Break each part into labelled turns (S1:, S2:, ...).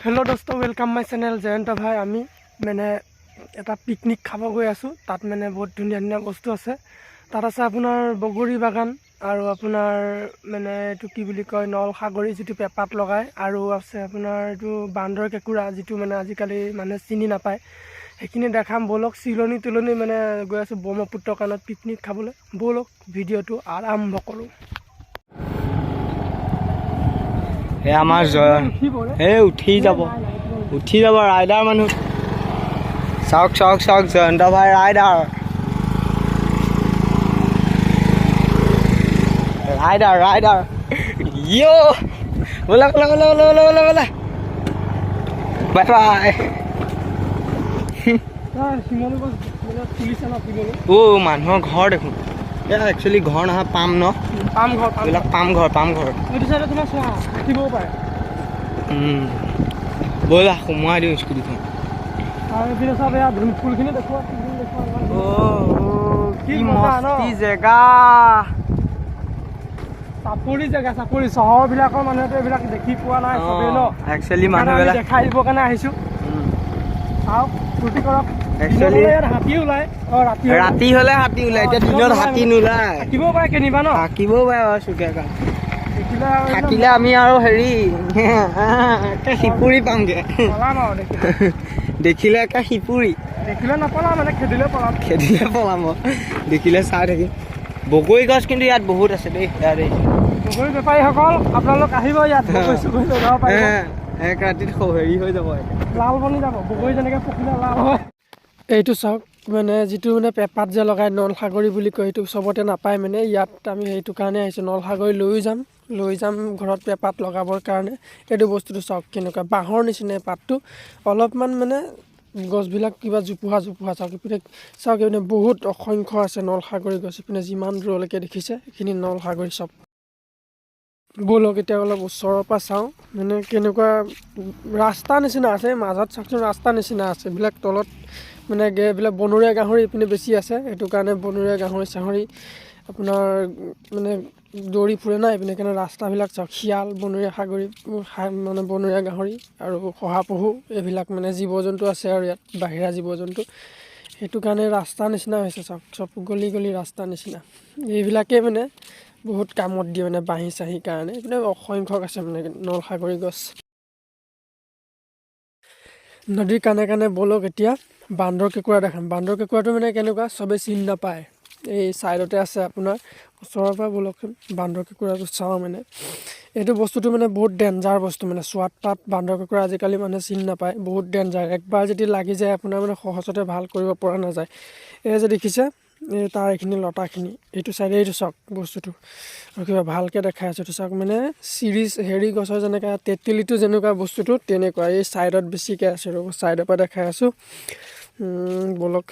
S1: Hello दोस्तों welcome my channel Jayant भाई आमी मैंने এটা পিকনিক খাব গৈ আছো তাত মানে বহুত ধুনীয়া ধুনীয়া বস্তু আছে তাত আছে আপোনাৰ বগৰী বাগান আৰু আপোনাৰ মানে এটো কি বুলি কয় নলসাগৰী যেটো পেপাত লগায় আৰু আছে আপোনাৰ এটো বান্দৰ কেকুৰা যেটো মানে আজিকালি মানে চিনি নাপায় সেইখিনি দেখাম বলক চিলনি তুলনি মানে গৈ আছো ব্ৰহ্মপুত্ৰ কানত পিকনিক খাবলৈ বলক ভিডিওটো আৰম্ভ কৰো
S2: হে আমাৰ হে উঠি যাব ৰাইডাৰ মানুহ চাওক জয়ন্ত ভাই ৰাইডাৰ ইয়ো বলা বাই বাই অ মানুহৰ ঘৰ দেখোন এয়া একচুৱেলি ঘৰ নহয় পাম ন পাম ঘৰ ব'লা সোমোৱাই দিওঁ স্কুটিখন জেগা চাপৰি চহৰবিলাকৰ মানুহেতো এইবিলাক দেখি পোৱা নাই চবেই ন একচুৱেলি মানুহবিলাক দেখাই দিবৰ কাৰণে আহিছোঁ চাওক ফূৰ্তি কৰক ৰাতি হলে হাতী ওলাই এতিয়া দিনত হাতী নোলায় থাকিবও পাৰে কেনিবা ন থাকিবও পাৰে চুকে থাকিলে আমি আৰু হেৰি শিপুৰি পামগে দেখিলে একে শিপুৰি দেখিলে নপলাম মানে খেদিলে পলাম দেখিলে চাই থাকিম বগৰী গছ কিন্তু ইয়াত বহুত আছে দেই বগৰী বেপাৰীসকল আপোনালোক আহিব ইয়াত এক ৰাতিত হেৰি হৈ যাব লাল বনি যাব বগৰী যেনেকৈ পকিলে লাল হয় এইটো চাওক মানে যিটো মানে পেপাত যে লগাই নলসাগৰী বুলি কয় সেইটো চবতে নাপায় মানে ইয়াত আমি সেইটো কাৰণে আহিছোঁ নলসাগৰী লৈ যাম ঘৰত পেপাত লগাবৰ কাৰণে এইটো বস্তুটো চাওক কেনেকুৱা বাঁহৰ নিচিনা পাতটো অলপমান মানে গছবিলাক কিবা জোপোহা চাওক ইপিনে চাওক এইপিনে বহুত অসংখ্য আছে নলসাগৰী গছ ইপিনে যিমান দূৰলৈকে দেখিছে এইখিনি নলসাগৰী চব ব'লক এতিয়া অলপ ওচৰৰ পৰা চাওঁ মানে কেনেকুৱা ৰাস্তা নিচিনা আছে মাজত চাওকচোন ৰাস্তা নিচিনা আছে এইবিলাক তলত মানে এইবিলাক বনৰীয়া গাহৰি ইপিনে বেছি আছে সেইটো কাৰণে বনৰীয়া গাহৰি চাহৰি আপোনাৰ মানে দৌৰি ফুৰে না এইপিনে কাৰণে ৰাস্তাবিলাক চাওক শিয়াল বনৰীয়া মানে বনৰীয়া গাহৰি আৰু শহাপহু এইবিলাক মানে জীৱ জন্তু আছে আৰু ইয়াত বাহিৰা জীৱ জন্তু সেইটো কাৰণে ৰাস্তা নিচিনা হৈছে চাওক চব গলি ৰাস্তা নিচিনা এইবিলাকে মানে বহুত কামত দিয়ে মানে বাঁহী চাহীৰ কাৰণে এইপিনে অসংখ্যক আছে মানে নলসাগৰী গছ নদীৰ কাণে ব'লক এতিয়া বান্দৰ কেঁকুৰা দেখাম বান্দৰ কেঁকুৰাটো মানে কেনেকুৱা চবেই চিনি নাপায় এই ছাইডতে আছে আপোনাৰ ওচৰৰ পৰা ব'লকচোন বান্দৰ কেঁকুৰাটো চাওঁ মানে এইটো বস্তুটো মানে বহুত ডেঞ্জাৰ বস্তু মানে চোৱাত পাত বান্দৰ কেঁকুৰা আজিকালি মানুহে চিনি নাপায় বহুত ডেঞ্জাৰ একবাৰ যদি লাগি যায় আপোনাৰ মানে সহজতে ভাল কৰিব পৰা নাযায় এই যে দেখিছে এই তাৰ এইখিনি লতাখিনি এইটো চাইডে এইটো চাওক বস্তুটো আৰু কিবা ভালকৈ দেখাই আছোঁ এইটো চাওক মানে হেৰি গছৰ যেনেকৈ তেতেলীটো যেনেকুৱা বস্তুটো তেনেকুৱা এই ছাইডত বেছিকৈ আছে ৰ'ব ছাইডৰ পৰা দেখাই আছোঁ ব'লক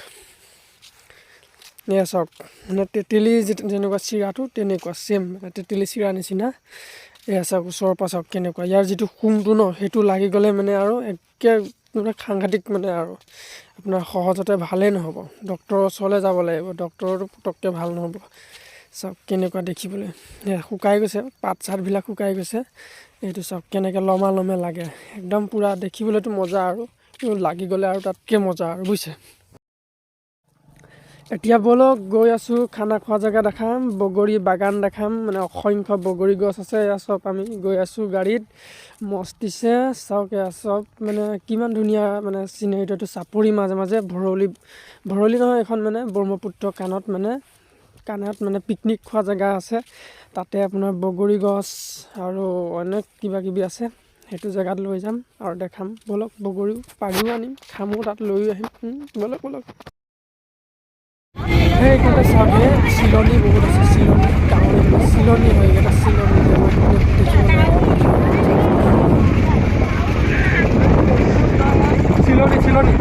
S2: এয়া চাওক মানে তেতেলী যেনেকুৱা চিৰাটো তেনেকুৱা ছেম তেতেলী চিৰা নিচিনা এয়া চাওক ওচৰৰ পৰা চাওক কেনেকুৱা ইয়াৰ যিটো শুংটো ন সেইটো লাগি গ'লে মানে আৰু একে মানে সাংঘাতিক মানে আৰু আপোনাৰ সহজতে ভালেই নহ'ব ডক্তৰৰ ওচৰলৈ যাব লাগিব ডক্তৰটো পটককৈ ভাল নহ'ব চাওক কেনেকুৱা দেখিবলৈ শুকাই গৈছে পাত চাতবিলাক শুকাই গৈছে এইটো চাওক কেনেকৈ লমে লাগে একদম পূৰা দেখিবলৈতো মজা আৰু লাগি গ'লে আৰু তাতকৈ মজা আৰু বুজিছে এতিয়া ব'লক গৈ আছোঁ খানা খোৱা জেগা দেখাম বগৰী বাগান দেখাম মানে অসংখ্য বগৰী গছ আছে এয়া চব আমি গৈ আছোঁ গাড়ীত মস্তিছে চাওক এয়া চব মানে কিমান ধুনীয়া মানে চিনেৰীটো এইটো চাপৰি মাজে ভৰলি নহয় এখন মানে ব্ৰহ্মপুত্ৰ কাণত মানে পিকনিক খোৱা জেগা আছে তাতে আপোনাৰ বগৰী গছ আৰু অনেক কিবা কিবি আছে সেইটো জেগাত লৈ যাম আৰু দেখাম ব'লক বগৰীও পাৰিও আনিম খামো তাত লৈও আহিম ব'লক সেইকাৰণে চাবে চিলনি বহুত আছে চিলনি ডাঙৰ চিলনি হয় এটা চিলনি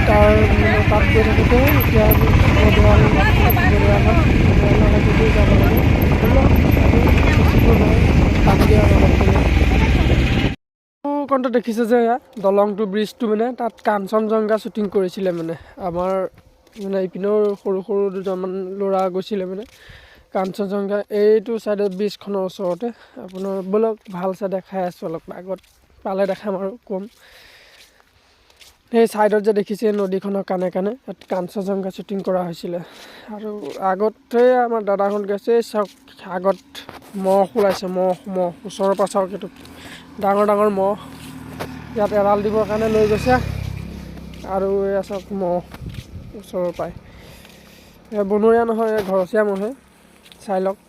S2: তাৰ মানে তাত গৈ থাকোঁতে এতিয়া যাব লাগে কণ্ঠ দেখিছে যে দলংটো ব্ৰিজটো মানে তাত কাঞ্চনজংঘা শ্বুটিং কৰিছিলে মানে আমাৰ মানে ইপিনেও সৰু দুটামান ল'ৰা গৈছিলে মানে
S1: কাঞ্চনজংঘা এইটো চাইডে ব্ৰিজখনৰ ওচৰতে আপোনাৰ বলক ভাল চাই দেখাই আছোঁ অলপ আগত পালে দেখাম আৰু কম সেই চাইডত যে দেখিছে নদীখনৰ কাণে কাণে তাত কাঞ্চনজংঘা শ্বুটিং কৰা হৈছিলে আৰু আগতে আমাৰ দাদাখন গৈছে চাওক আগত মহ ওলাইছে মহ ওচৰৰ পৰা চাওক এইটো ডাঙৰ ডাঙৰ মহ ইয়াত এৰাল দিবৰ কাৰণে লৈ গৈছে আৰু এয়া চাওক মহ ওচৰৰ পৰাই বনৰীয়া নহয় ঘৰচীয়া মহে চাই লওক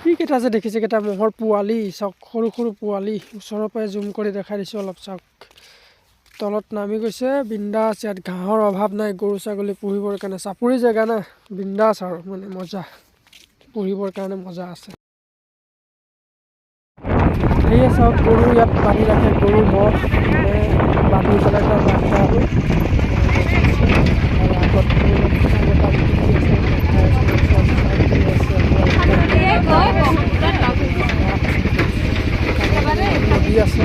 S1: কি কেইটা যে দেখিছে কেইটা মহৰ পোৱালি চাওক সৰু সৰু পোৱালি ওচৰৰ পৰাই জুম কৰি দেখাই দিছোঁ অলপ চাওক তলত নামি গৈছে বিন্দাছ ইয়াত ঘাঁহৰ অভাৱ নাই গৰু ছাগলী পুহিবৰ কাৰণে চাপৰি জেগা না বিন্দাছ আৰু মানে মজা পুহিবৰ কাৰণে মজা আছে সেয়ে চাওক গৰু ইয়াত বান্ধি ৰাখে গৰু মহ মানে বান্ধি পেলাই তাত ৰাখে আৰু আগত নদী আছে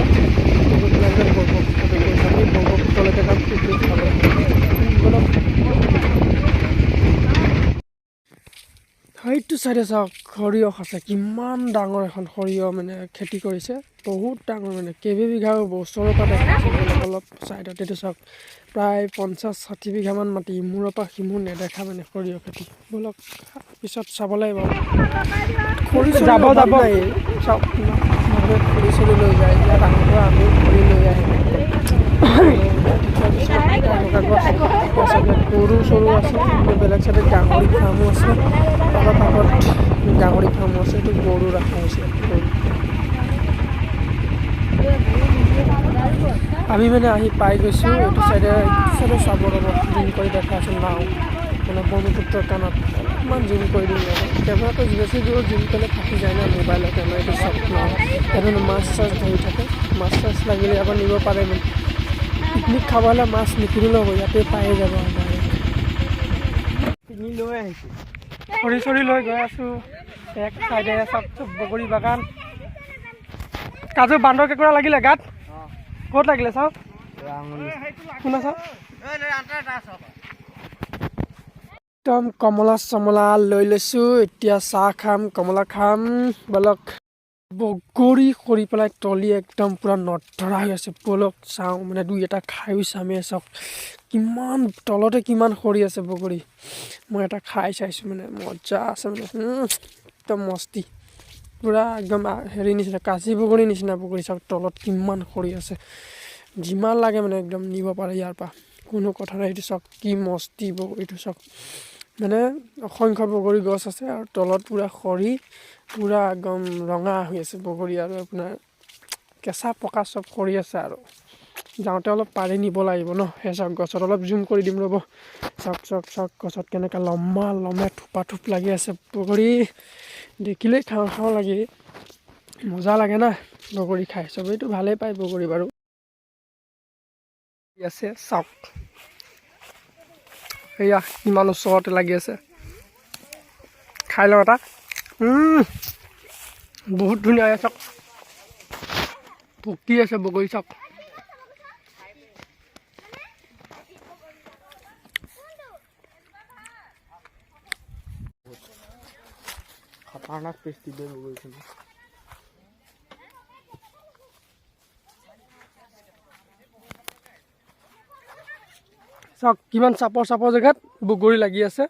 S1: সেইটো চাইডে চাওক সৰিয়হ আছে কিমান ডাঙৰ এখন সৰিয়হ মানে খেতি কৰিছে বহুত ডাঙৰ মানে কেইবিঘা হ'ব ওচৰৰ পৰা দেখাইছে অলপ চাইডত এইটো চাওক প্ৰায় 50-60 বিঘামান মাটি ইমূৰৰ পৰা সিমূৰ নেদেখা মানে সৰিয়হ খেতি বলক পিছত চাব লাগিব খৰি যাব চাওক মানুহে খৰি চৰি লৈ যায় ইয়াত আহোঁ পৰা আমি খৰি লৈ আহে গৰু চৰু আছে বেলেগ চাইডে গাহৰি ফাৰ্মো আছে অলপ আগত গাহৰি ফাৰ্মো আছে এইটো গৰু ৰখা হৈছে আমি মানে আহি পাই গৈছোঁ এইটো চাইডে চাব ৰ'ব জুম কৰি দেখা আছে নাও মানে ব্ৰহ্মপুত্ৰৰ কাণত অলপমান জুম কৰি দিম কেমেৰাটো বেছি দূৰত জুম কৰিলে থাকি যায় না মোবাইলৰ কেমেৰাটো চব নাও সেইধৰণে মাছ চাছ ধৰি থাকে মাছ চাছ লাগিলে আকৌ নিব পাৰে মানে পিকনিক খাব হ'লে মাছ নিকিনিলেও হ'ব ইয়াতে পায়ে যাব কিনি লৈ আহিছোঁ খৰি চৰি লৈ গৈ আছোঁ এক চাইডে চব বগৰী বাগান কাজু বান্দৰ কেঁকুৰা লাগিলে গাত ক'ত লাগিলে চাওক শুনা চাওক একদম কমলা চমলা লৈ লৈছোঁ এতিয়া চাহ খাম কমলা খাম বলক বগৰী কৰি পেলাই তলি একদম পূৰা নধৰা হৈ আছে বলক চাওঁ মানে দুই এটা খায়ো চামে চাওক কিমান তলতে কিমান সৰি আছে বগৰী মই এটা খাই চাইছোঁ মানে মজা আছে মানে একদম মস্তি পূৰা একদম হেৰি নিচিনা কাজি বগৰী নিচিনা বগৰী চাওক তলত কিমান সৰি আছে যিমান লাগে মানে একদম নিব পাৰে ইয়াৰ পৰা কোনো কথা নাই এইটো চাওক কি মস্তি বগৰীটো চাওক মানে অসংখ্য বগৰী গছ আছে আৰু তলত পূৰা সৰি পূৰা একদম ৰঙা হৈ আছে বগৰী আৰু আপোনাৰ কেঁচা পকা চব সৰি আছে আৰু যাওঁতে অলপ পাৰি নিব লাগিব ন সেই চাওক গছত অলপ জুম কৰি দিম ৰ'ব চাওক চাওক চাওক গছত কেনেকৈ লম্বা থোপা থোপ লাগি আছে বগৰী দেখিলেই খাওঁ খাওঁ লাগে মজা লাগে না বগৰী খাই চবেইতো ভালেই পায় বগৰী বাৰু আছে চাওক এয়া ইমান ওচৰতে লাগি আছে খাই লওঁ এটা বহুত ধুনীয়া চাওক পকি আছে বগৰী চাওক খতৰনাক টেষ্টি দিয়ে বগৰীখিনি চাওক কিমান চাপৰ জেগাত বগৰী লাগি আছে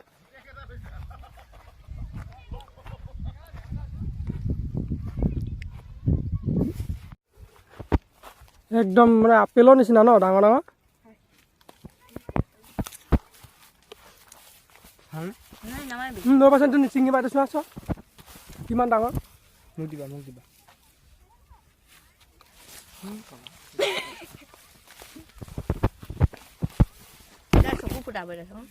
S1: একদম মানে আপেলৰ নিচিনা ন ডাঙৰ ডাঙৰ লৈ পাইছে তুমি চিঙি পাই চোৱা চোৱা কিমান ডাঙৰ মোক দিবা চকু ফুটাব দেখোন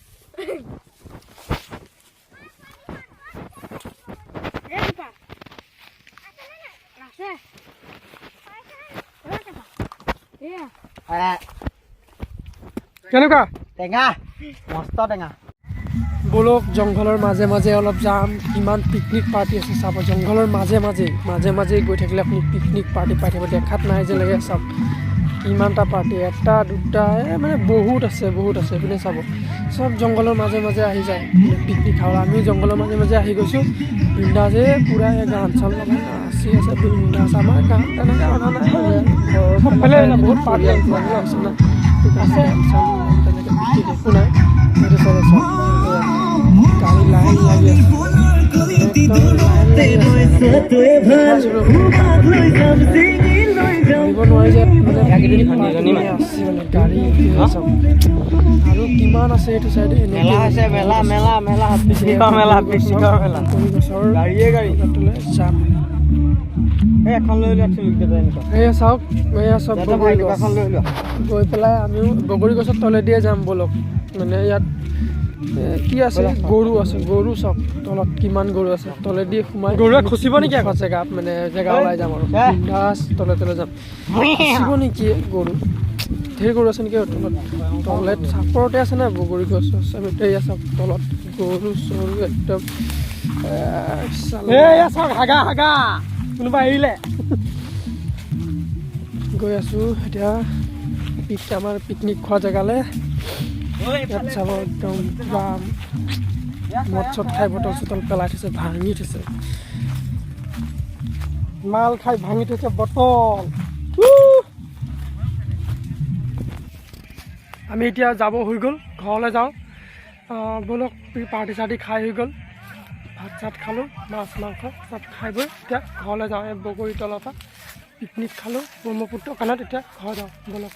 S1: কেনেকুৱা টেঙা মস্ত টেঙা বলক জংঘলৰ মাজে মাজে অলপ যাম কিমান পিকনিক পাৰ্টি আছে চাব জংঘলৰ মাজে মাজে গৈ থাকিলে আপুনি পিকনিক পাৰ্টি পাই থাকিব দেখাত নাই যে লাগে চাওক কিমানটা পাৰ্টি এটা দুটা মানে বহুত আছে এইপিনে চাব চব জংঘলৰ মাজে মাজে আহি যায় পিকনিক খাবলৈ। আমি জংঘলৰ মাজে মাজে আহি গৈছোঁ। বিন্দাছে পূৰা এই গান চান লগাই নাচি আছে বিন্দাছ। আমাৰ গাঁৱত তেনেকৈ কথা নাই, সবফালে বহুত পাৰ্টি আছে না, আছে তেনেকৈ পিকনিক একো নাই। সেইটো চাইডে চব গাড়ী লাইন লাগি আছে, দিব নোৱাৰি যে মানে আছে মানে গাড়ী চব। আৰু কিমান আছে এইটো চাইডে
S2: মেলা আছে, মেলা মেলা মেলা
S1: গছৰ
S2: গাড়ীয়ে গাড়ী
S1: যাম।
S2: এখন লৈ লোৱা
S1: এয়া চাওক, এয়া চব বগৰী গছ।
S2: এখন লৈ লোৱা।
S1: গৈ পেলাই আমিও বগৰী গছৰ তলেদিয়ে যাম ব'লক। মানে ইয়াত কি আছে, গৰু আছে, গৰু চব তলত কিমান গৰু আছে, তলেদি সোমাই গৰুৱে খুচিব নেকি এখন জেগা, মানে জেগা ওলাই যাম আৰু বিন্দাছ তলে তলে যাম। খুচিব নেকি গৰু, ধেৰ গৰু আছে নেকি তলত, তলে চাপৰতে আছে না বগৰী গছ চছ। আমি এয়া চাওক তলত গৰু চৰু একদম চাওক হাগা হাগা কোনোবা আহিলে। গৈ আছোঁ এতিয়া আমাৰ পিকনিক খোৱা জেগালৈ। ইয়াত চাব একদম কিবা মদ চদ খাই বটল চটল পেলাই থৈছে, ভাঙি থৈছে, মাল খাই ভাঙি থৈছে বটল। আমি এতিয়া যাব হৈ গ'ল, ঘৰলৈ যাওঁ ব'লক। পাৰ্টি চাৰ্টি খাই হৈ গ'ল, ভাত চাত খালোঁ, মাছ মাংস চব খাই বৈ এতিয়া ঘৰলৈ যাওঁ। এই বগৰী তলৰ পৰা পিকনিক খালোঁ ব্ৰহ্মপুত্ৰ কাণত, এতিয়া ঘৰ যাওঁ ব'লক।